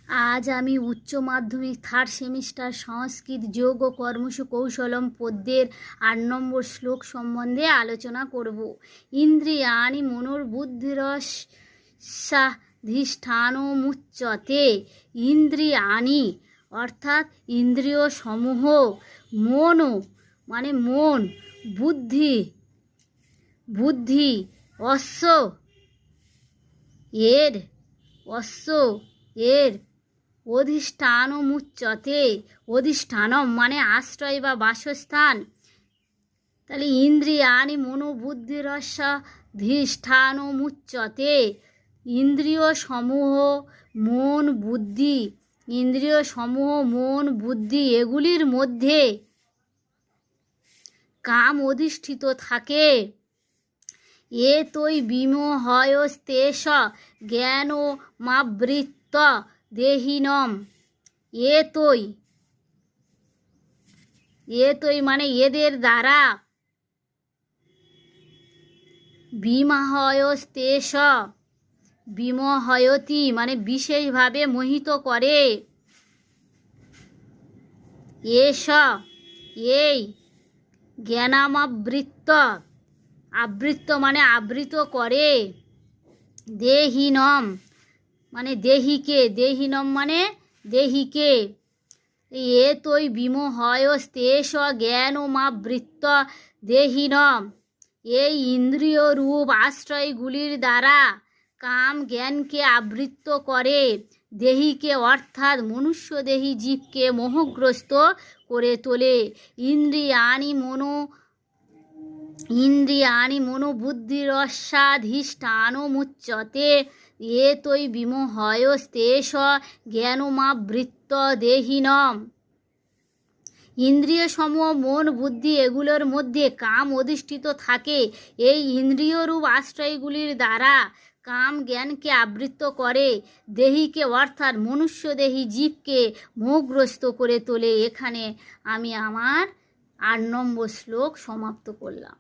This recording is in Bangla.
আজ আমি উচ্চ মাধ্যমিক থার্ড সেমিস্টার সংস্কৃত যোগ ও কর্মসু কৌশলম পদ্যের ৮ নম্বর শ্লোক সম্বন্ধে আলোচনা করব। ইন্দ্রিয়াণি মনোর্বুদ্ধিরস্যাধিষ্ঠানমুচ্যতে। ইন্দ্রিয়াণি অর্থাৎ ইন্দ্রিয় সমূহ, মনো মানে মন, বুদ্ধি বুদ্ধি অশ্ব এর অধিষ্ঠানমুচ্যতে। অধিষ্ঠানম মানে আশ্রয় বা বাসস্থান। তাহলে ইন্দ্রিয়াণি মনোবুদ্ধিরস্যাধিষ্ঠানমুচ্যতে। ইন্দ্রিয় সমূহ মন বুদ্ধি এগুলির মধ্যে কাম অধিষ্ঠিত থাকে। এতৈ বিমোহয়স্তেষ জ্ঞানমাবৃত্য দেহিনম। এতৈ মানে এদের দ্বারা, বিমোহয়স্তেষ বিমোহয়তি মানে বিশেষভাবে মোহিত করে, এষ এই জ্ঞানামাবৃত্ত আবৃত্ত মানে আবৃত করে, দেহিনম মানে দেহিকে, দেহিনম মানে দেহিকে। এতৈ বিমোহয়স্তেষ জ্ঞানমাবৃত্য দেহিনম। এই ইন্দ্রিয় রূপ আশ্রয়গুলির দ্বারা কাম জ্ঞানকে আবৃত্ত করে, দেহিকে অর্থাৎ মনুষ্যদেহী জীবকে মোহগ্রস্ত করে তোলে। ইন্দ্রিয়াণি মনোবুদ্ধিরস্যাধিষ্ঠানমুচ্যতে। এতৈ বিমোহয়স্তেষ জ্ঞানমাবৃত্য দেহিনম। ইন্দ্রিয় সমূহ মন বুদ্ধি এগুলোর মধ্যে কাম অধিষ্ঠিত থাকে। এই ইন্দ্রিয়রূপ আশ্রয়গুলির দ্বারা কাম জ্ঞানকে আবৃত্ত করে, দেহিকে অর্থাৎ মনুষ্যদেহী জীবকে মোহগ্রস্ত করে তোলে। এখানে আমি আমার ৮ নম্বর শ্লোক সমাপ্ত করলাম।